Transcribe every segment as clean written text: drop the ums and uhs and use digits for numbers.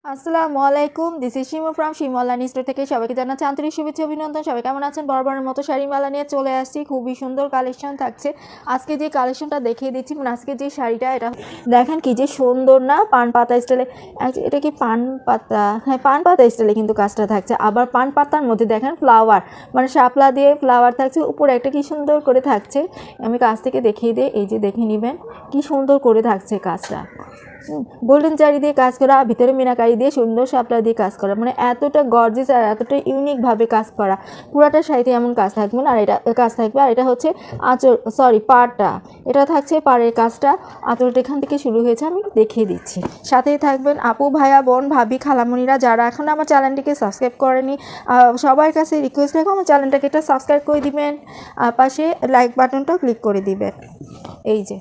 আসসালামু আলাইকুম, this is Shimu from Shimu online store থেকে সবাইকে জানাচ্ছি আন্তরিক শুভেচ্ছা অভিনন্দন। সবাই কেমন আছেন? বরাবরের মতো শাড়ি মেলা নিয়ে চলে আসছি। খুবই সুন্দর কালেকশন থাকছে। আজকে যে কালেকশনটা দেখিয়ে দিচ্ছি, মানে আজকে যে শাড়িটা, এটা দেখেন কি যে সুন্দর না, পান পাতা স্টাইলে। এটা কি পান পাতা? হ্যাঁ, পান পাতা স্টাইলে কিন্তু কাজটা থাকছে। আবার পান পাতার মধ্যে দেখেন ফ্লাওয়ার, মানে শাপলা দিয়ে ফ্লাওয়ার থাকছে, উপরে একটা কি সুন্দর করে থাকছে। আমি কাছ থেকে দেখিয়ে দিই, এই যে দেখে নেবেন কি সুন্দর করে থাকছে কাজটা। গোল্ডেন জারি দিয়ে কাজ করা, ভিতরে মিনাকারি দিয়ে সুন্দর শাপলা দিয়ে কাজ করা, মানে এতটা গর্জিয়াস আর এতটা ইউনিকভাবে কাজ করা। পুরাটা শাড়িতে এমন কাজ থাকবে না। আর এটা কাজ থাকবে, আর এটা হচ্ছে আঁচল, সরি পাড়টা, এটা থাকছে পাড়ের কাজটা। আঁচলটা এখান থেকে শুরু হয়েছে, আমি দেখিয়ে দিচ্ছি। সাথেই থাকবেন আপু, ভাইয়া, বোন, ভাবি, খালামণিরা যারা এখন আমার চ্যানেলটিকে সাবস্ক্রাইব করেনি, সবার কাছে রিকোয়েস্ট রাখবো আমার চ্যানেলটাকে একটা সাবস্ক্রাইব করে দিবেন, পাশে লাইক বাটনটাও ক্লিক করে দিবেন। এই যে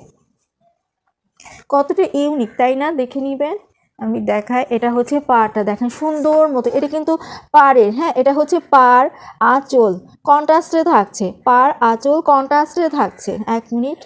কতটা ইউনিক, তাই না? দেখে নেবেন, আমি দেখাই। এটা হচ্ছে পাড়টা, দেখেন সুন্দর মতো, এটা কিন্তু পাড়ের, হ্যাঁ, এটা হচ্ছে পাড় আঁচল কন্ট্রাস্টে থাকছে, পাড় আঁচল কন্ট্রাস্টে থাকছে। এক মিনিট,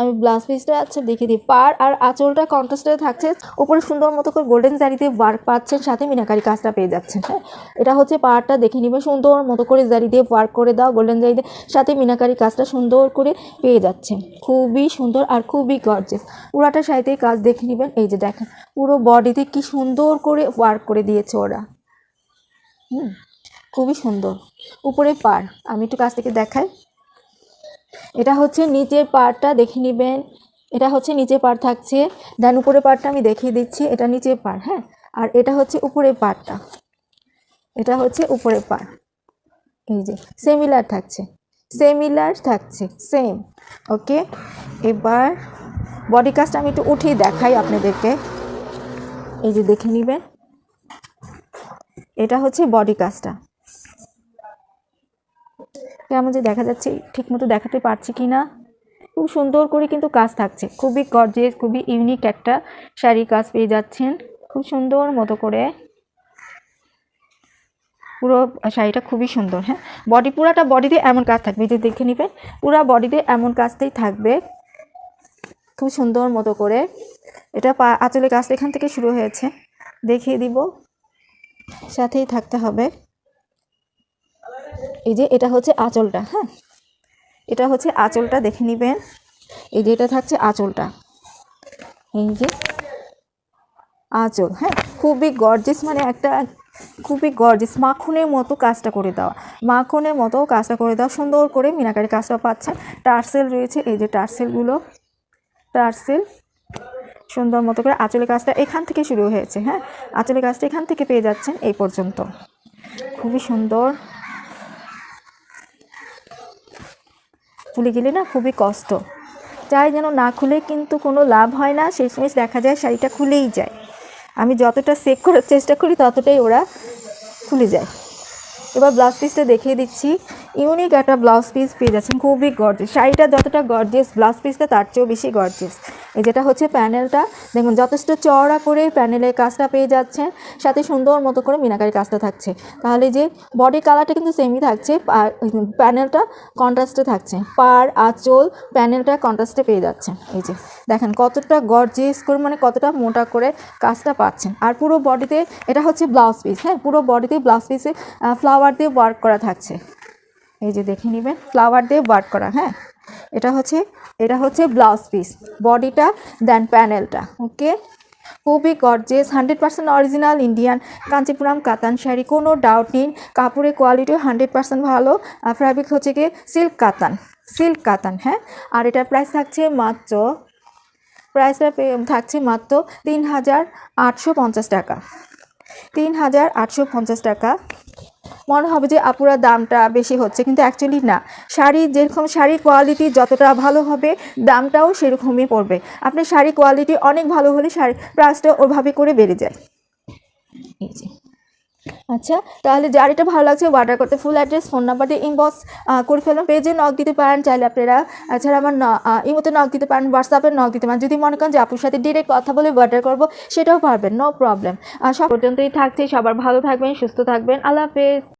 আমি ব্লাউজ পিসটা আচ্ছা দেখে দিই। পাড় আর আঁচলটা কন্ট্রাস্টে থাকছে, উপরে সুন্দর মতো করে গোল্ডেন জারিতে ওয়ার্ক পাচ্ছেন, সাথে মিনাকারি কাজটা পেয়ে যাচ্ছেন। হ্যাঁ, এটা হচ্ছে পাড়টা, দেখে নিবে সুন্দর মতো করে জারি দিয়ে ওয়ার্ক করে দাও, গোল্ডেন জারি দিয়ে, সাথে মিনাকারি কাজটা সুন্দর করে পেয়ে যাচ্ছেন। খুবই সুন্দর আর খুবই গর্জিয়াস। পুরাটা শাড়িতে কাজ দেখে নেবেন। এই যে দেখেন পুরো বডিতে কি সুন্দর করে ওয়ার্ক করে দিয়েছে ওরা। খুবই সুন্দর। উপরে পাড়, আমি একটু কাছ থেকে দেখাই। এটা হচ্ছে নিচের পাড়টা, দেখে নেবেন। এটা হচ্ছে নিচের পাড় থাকছে, দেন উপরে পাড়টা আমি দেখিয়ে দিচ্ছি। এটা নিচের পাড়, হ্যাঁ, আর এটা হচ্ছে উপরের পাড়টা, এটা হচ্ছে উপরের পাড়। এই যে সিমিলার থাকছে, সিমিলার থাকছে, সেম। ওকে, এবার বডি কাজটা আমি একটু উঠিয়ে দেখাই আপনাদেরকে। এই যে দেখে নেবেন, এটা হচ্ছে বডি কাজটা। কেমন যে দেখা যাচ্ছে, ঠিক মতো দেখাতে পারছি কি না? খুব সুন্দর করে কিন্তু কাজ থাকছে, খুবই গর্জিয়াস, খুবই ইউনিক একটা শাড়ি কাজ পেয়ে যাচ্ছেন খুব সুন্দর মতো করে। পুরো শাড়িটা খুবই সুন্দর। হ্যাঁ, পুরাটা বডিতে এমন কাজ থাকবে, যে দেখে নেবেন পুরা বডিতে এমন কাজটাই থাকবে খুব সুন্দর মতো করে। এটা আঁচলের কাজটা এখান থেকে শুরু হয়েছে, দেখিয়ে দিব, সাথেই থাকতে হবে। এই যে এটা হচ্ছে আঁচলটা, হ্যাঁ, এটা হচ্ছে আঁচলটা, দেখে নেবেন। এই যে এটা থাকছে আঁচলটা, এই যে আঁচল। হ্যাঁ, খুবই গর্জিয়াস, মানে একটা খুবই গর্জিয়াস, মাখনের মতো কাজটা করে দেওয়া, মাখনের মতো কাজটা করে দেওয়া, সুন্দর করে মিনাকারি কাজটা পাচ্ছেন। টার্সেল রয়েছে, এই যে টার্সেলগুলো, টার্সেল সুন্দর মতো করে। আঁচলের কাজটা এখান থেকে শুরু হয়েছে, হ্যাঁ, আঁচলের কাজটা এখান থেকে পেয়ে যাচ্ছেন এই পর্যন্ত। খুবই সুন্দর। খুলে গেলে না খুবই কষ্ট, চাই যেন না খুলে কিন্তু কোনো লাভ হয় না, শেষমেশ দেখা যায় শাড়িটা খুলেই যায়। আমি যতটা চেক করার চেষ্টা করি ততটাই ওরা খুলে যায়। এবার ব্লাউজ পিসটা দেখিয়ে দিচ্ছি। ইউনিক একটা ব্লাউজ পিস পেয়ে যাচ্ছেন, খুবই গর্জিয়াস। শাড়িটা যতটা গর্জিয়াস, ব্লাউজ পিসটা তার চেয়েও বেশি গর্জিয়াস। এই যেটা হচ্ছে প্যানেলটা, দেখুন যথেষ্ট চওড়া করে প্যানেলের কাজটা পেয়ে যাচ্ছেন, সাথে সুন্দর মতো করে মিনাকারি কাজটা থাকছে। তাহলে যে বডি কালারটা কিন্তু সেমই থাকছে, প্যানেলটা কন্ট্রাস্টে থাকছে, পাড় আঁচল প্যানেলটা কন্ট্রাস্টে পেয়ে যাচ্ছেন। এই যে দেখেন কতটা গর্জিয়াস করে, মানে কতটা মোটা করে কাজটা পাচ্ছেন। আর পুরো বডিতে এটা হচ্ছে ব্লাউজ পিস, হ্যাঁ, পুরো বডিতে ব্লাউজ পিসে ফ্লাওয়ার দিয়ে ওয়ার্ক করা থাকছে। এই যে দেখে নেবেন, ফ্লাওয়ার দিয়ে ওয়ার্ক করা। হ্যাঁ, এটা হচ্ছে ব্লাউজ পিস, বডিটা, দেন প্যানেলটা। ওকে, খুবই গর্জিয়াস, 100% অরিজিনাল ইন্ডিয়ান কাঞ্চিপুরম কাতান শাড়ি, কোনো ডাউট নেই। কাপড়ের কোয়ালিটিও 100% ভালো। ফ্যাব্রিক হচ্ছে কি সিল্ক কাতান, সিল্ক কাতান। হ্যাঁ, আর এটার প্রাইস থাকছে মাত্র, প্রাইসটা থাকছে মাত্র ৩,৮৫০ টাকা, ৩,৮৫০ টাকা। মনে হবে যে আপুরা দামটা বেশি হচ্ছে, কিন্তু অ্যাকচুয়ালি না। শাড়ি যেরকম, শাড়ির কোয়ালিটি যতটা ভালো হবে দামটাও সেরকমই পড়বে। আপনার শাড়ি কোয়ালিটি অনেক ভালো হলে শাড়ি প্রাইসটা ওইভাবে করে বেড়ে যায়। এই যে আচ্ছা, তাহলে যার এটা ভালো লাগছে অর্ডার করতে ফুল অ্যাড্রেস, ফোন নাম্বার দিয়ে ইনবক্স করে ফেলুন। পেজে নক দিতে পারেন চাইলে আপনারা, এছাড়া আমার ইমোতে নক দিতে পারেন, হোয়াটসঅ্যাপে নক দিতে পারেন। যদি মনে করেন যে আপুর সাথে ডিরেক্ট কথা বলে অর্ডার করবো, সেটাও পারবেন, নো প্রবলেম। সব পর্যন্তই থাকছে। সবার ভালো থাকবেন, সুস্থ থাকবেন, আল্লাহ হাফেজ।